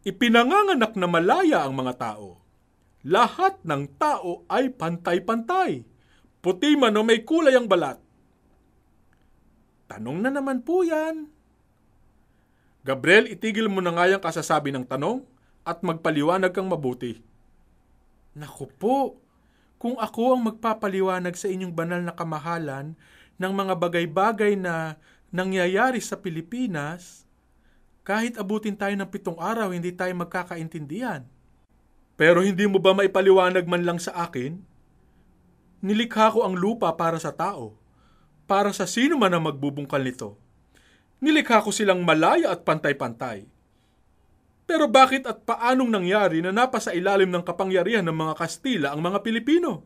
Ipinanganganak na malaya ang mga tao. Lahat ng tao ay pantay-pantay. Puti man o may kulay ang balat. Tanong na naman po yan. Gabriel, itigil mo na nga yung kasasabi ng tanong at magpaliwanag kang mabuti. Naku po, kung ako ang magpapaliwanag sa inyong banal na kamahalan ng mga bagay-bagay na nangyayari sa Pilipinas, kahit abutin tayo ng 7 araw, hindi tayo magkakaintindihan. Pero hindi mo ba maipaliwanag man lang sa akin? Nilikha ko ang lupa para sa tao, para sa sino man ang magbubungkal nito. Nilikha ko silang malaya at pantay-pantay. Pero bakit at paanong nangyari na napasa ilalim ng kapangyarihan ng mga Kastila ang mga Pilipino?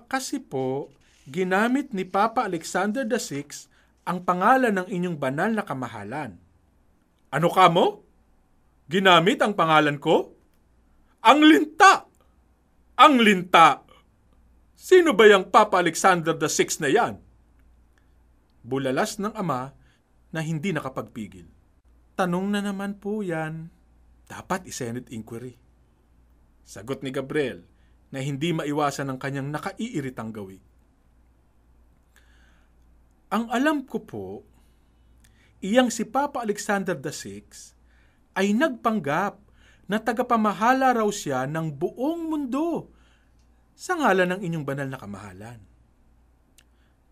Kasi po, ginamit ni Papa Alexander VI ang pangalan ng inyong banal na kamahalan. Ano ka mo? Ginamit ang pangalan ko? Ang linta! Ang linta! Sino ba yung Papa Alexander VI na yan? Bulalas ng ama na hindi nakapagpigil. Tanong na naman po yan. Dapat i-Senate inquiry. Sagot ni Gabriel na hindi maiwasan ng kanyang nakaiiritang gawi. Ang alam ko po, iyang si Papa Alexander VI ay nagpanggap na tagapamahala raw siya ng buong mundo sa ngalan ng inyong banal na kamahalan.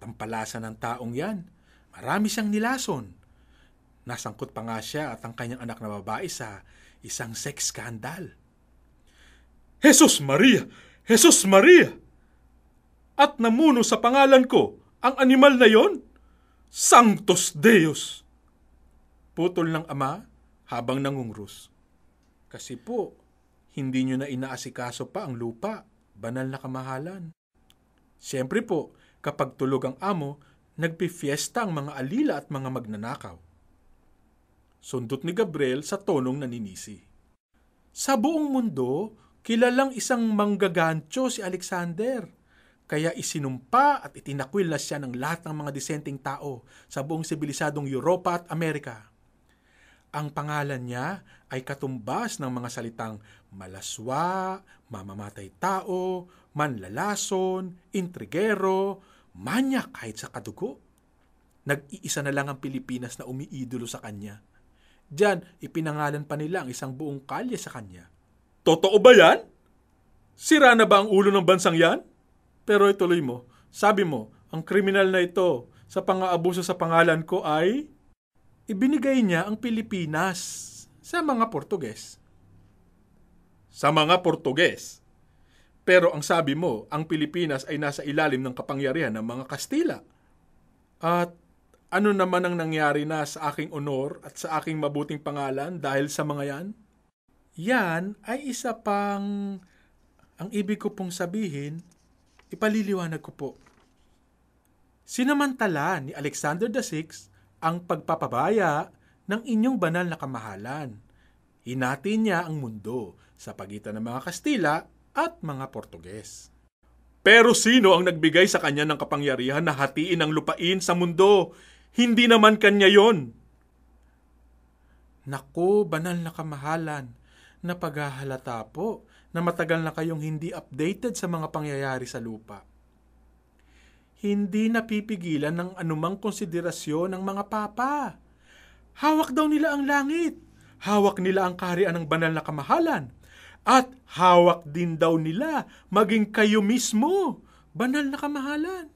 Pampalasa ng taong yan, marami siyang nilason. Nasangkot pa nga siya at ang kanyang anak na babae sa isang sex scandal. Jesus Maria! Jesus Maria! At namuno sa pangalan ko ang animal na yon? Sanctus Deus! Putol ng ama habang nangungros. Kasi po, hindi nyo na inaasikaso pa ang lupa, banal na kamahalan. Siyempre po, kapag tulog ang amo, nagpifiesta ang mga alila at mga magnanakaw. Sundot ni Gabriel sa tonong naninisi. Sa buong mundo, kilalang isang manggagancho si Alexander. Kaya isinumpa at itinakwil na siya ng lahat ng mga disenteng tao sa buong sibilisadong Europa at Amerika. Ang pangalan niya ay katumbas ng mga salitang malaswa, mamamatay tao, manlalason, intrigero, manyak kahit sa kadugo. Nag-iisa na lang ang Pilipinas na umiidolo sa kanya. Diyan, ipinangalan pa nila ang isang buong kalye sa kanya. Totoo ba yan? Sira na ba ang ulo ng bansang yan? Pero ituloy mo, sabi mo, ang kriminal na ito sa pang-aabuso sa pangalan ko ay ibinigay niya ang Pilipinas sa mga Portuges. Sa mga Portuges. Pero ang sabi mo, ang Pilipinas ay nasa ilalim ng kapangyarihan ng mga Kastila. At ano naman ang nangyari na sa aking honor at sa aking mabuting pangalan dahil sa mga yan? Yan ay isa pang, ang ibig ko pong sabihin, ipaliliwanag ko po. Sinamantala ni Alexander VI ang pagpapabaya ng inyong banal na kamahalan. Hinati niya ang mundo sa pagitan ng mga Kastila at mga Portuges. Pero sino ang nagbigay sa kanya ng kapangyarihan na hatiin ang lupain sa mundo? Hindi naman kanya yon. Naku, banal na kamahalan, napaghahalata po na matagal na kayong hindi updated sa mga pangyayari sa lupa. Hindi napipigilan ng anumang konsiderasyon ng mga papa. Hawak daw nila ang langit. Hawak nila ang kaharian ng banal na kamahalan. At hawak din daw nila maging kayo mismo, banal na kamahalan.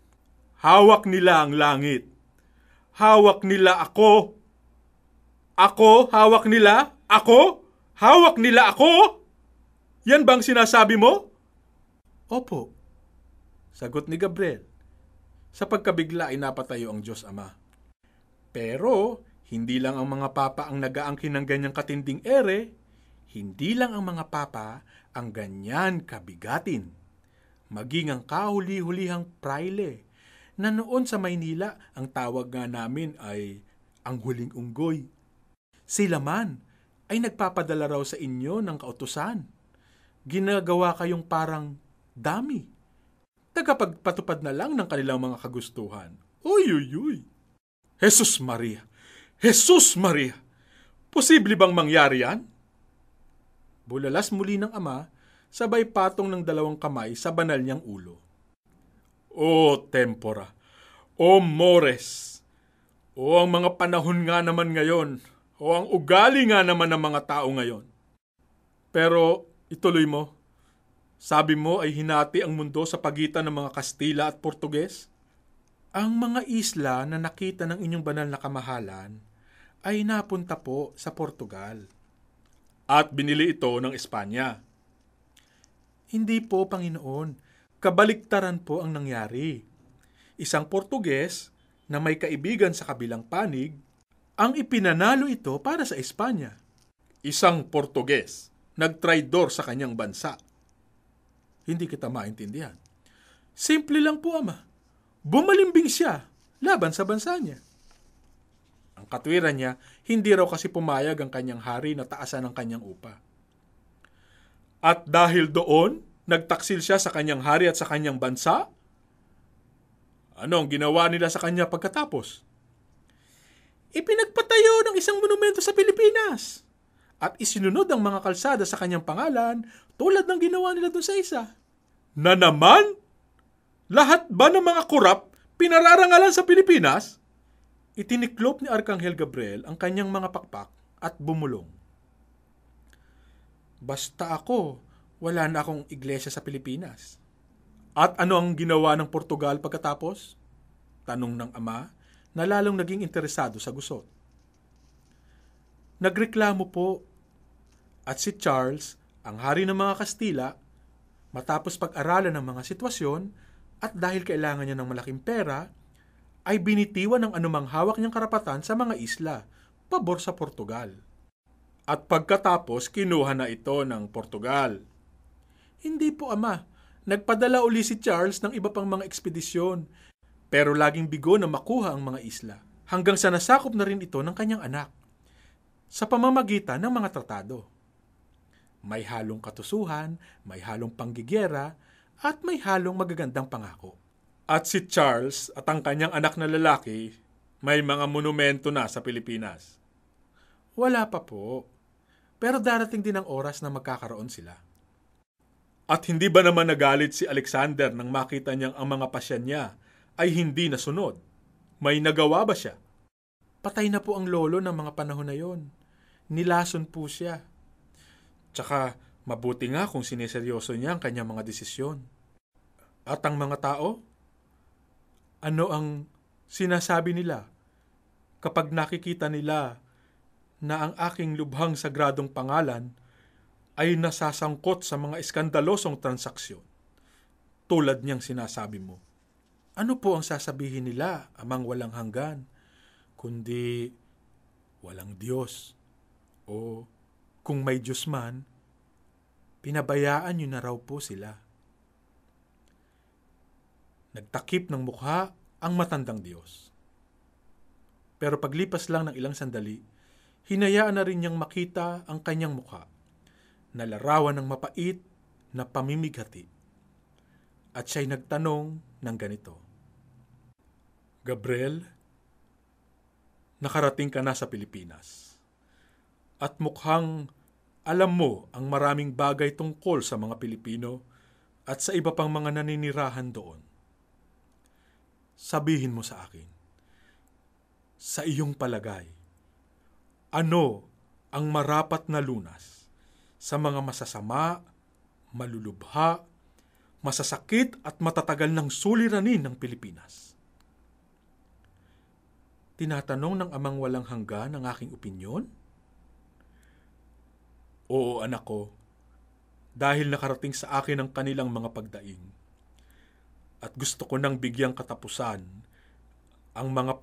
Hawak nila ang langit. Hawak nila ako. Ako, hawak nila. Ako, hawak nila ako. Yan bang sinasabi mo? Opo, sagot ni Gabriel. Sa pagkabigla ay napatayo ang Diyos Ama. Pero, hindi lang ang mga papa ang nag-aangkin ng ganyang katinding ere, hindi lang ang mga papa ang ganyan kabigatin. Maging ang kahuli-hulihang praile, na noon sa Maynila, ang tawag nga namin ay ang huling unggoy. Sila man ay nagpapadala raw sa inyo ng kautusan. Ginagawa kayong parang dami. Tagapagpatupad na lang ng kanilang mga kagustuhan. Uy, uy, uy. Jesus Maria! Jesus Maria! Posible bang mangyari yan? Bulalas muli ng ama, sabay patong ng dalawang kamay sa banal niyang ulo. O tempora, o mores, o ang mga panahon nga naman ngayon, o ang ugali nga naman ng mga tao ngayon. Pero ituloy mo, sabi mo ay hinati ang mundo sa pagitan ng mga Kastila at Portuges? Ang mga isla na nakita ng inyong banal na kamahalan ay napunta po sa Portugal. At binili ito ng Espanya. Hindi po, Panginoon. Kabaliktaran po ang nangyari. Isang Portuges na may kaibigan sa kabilang panig, ang ipinanalo ito para sa Espanya. Isang Portuges, nagtraidor sa kanyang bansa. Hindi kita maintindihan. Simple lang po, Ama. Bumalimbing siya laban sa bansa niya. Ang katwiran niya, hindi raw kasi pumayag ang kanyang hari na taasan ang kanyang upa. At dahil doon, nagtaksil siya sa kanyang hari at sa kanyang bansa? Ano ang ginawa nila sa kanya pagkatapos? Ipinagpatayo ng isang monumento sa Pilipinas at isinunod ang mga kalsada sa kanyang pangalan tulad ng ginawa nila doon sa isa. Na naman? Lahat ba ng mga kurap pinararangalan sa Pilipinas? Itiniklop ni Arkanghel Gabriel ang kanyang mga pakpak at bumulong. Basta ako, wala na akong iglesia sa Pilipinas. At ano ang ginawa ng Portugal pagkatapos? Tanong ng ama na lalong naging interesado sa gusot. Nagreklamo po. At si Charles, ang hari ng mga Kastila, matapos pag-aralan ng mga sitwasyon at dahil kailangan niya ng malaking pera, ay binitiwan ng anumang hawak niyang karapatan sa mga isla, pabor sa Portugal. At pagkatapos, kinuha na ito ng Portugal. Hindi po, Ama. Nagpadala uli si Charles ng iba pang mga ekspedisyon, pero laging bigo na makuha ang mga isla, hanggang sa nasakop na rin ito ng kanyang anak, sa pamamagitan ng mga tratado. May halong katusuhan, may halong panggigera, at may halong magagandang pangako. At si Charles at ang kanyang anak na lalaki, may mga monumento na sa Pilipinas. Wala pa po. Pero darating din ang oras na magkakaroon sila. At hindi ba naman nagalit si Alexander nang makita niyang ang mga pasya niya ay hindi nasunod? May nagawa ba siya? Patay na po ang lolo ng mga panahon na yon. Nilason po siya. Tsaka mabuti nga kung sineseryoso niya ang kanyang mga desisyon. At ang mga tao? Ano ang sinasabi nila kapag nakikita nila na ang aking lubhang sagradong pangalan ay nasasangkot sa mga iskandalosong transaksyon tulad niyang sinasabi mo? Ano po ang sasabihin nila, Amang walang hanggan, kundi walang Diyos? O kung may Diyos man, pinabayaan niyo na raw po sila. Nagtakip ng mukha ang matandang Diyos. Pero paglipas lang ng ilang sandali, hinayaan na rin niyang makita ang kanyang mukha na larawan ng mapait na pamimighati. At siya'y nagtanong ng ganito, Gabriel, nakarating ka na sa Pilipinas. At mukhang alam mo ang maraming bagay tungkol sa mga Pilipino at sa iba pang mga naninirahan doon. Sabihin mo sa akin, sa iyong palagay, ano ang marapat na lunas sa mga masasama, malulubha, masasakit at matatagal ng suliranin ng Pilipinas? Tinatanong ng amang walang hanggan ang aking opinyon? Oo, anak ko, dahil nakarating sa akin ang kanilang mga pagdaing. At gusto ko nang bigyang katapusan ang mga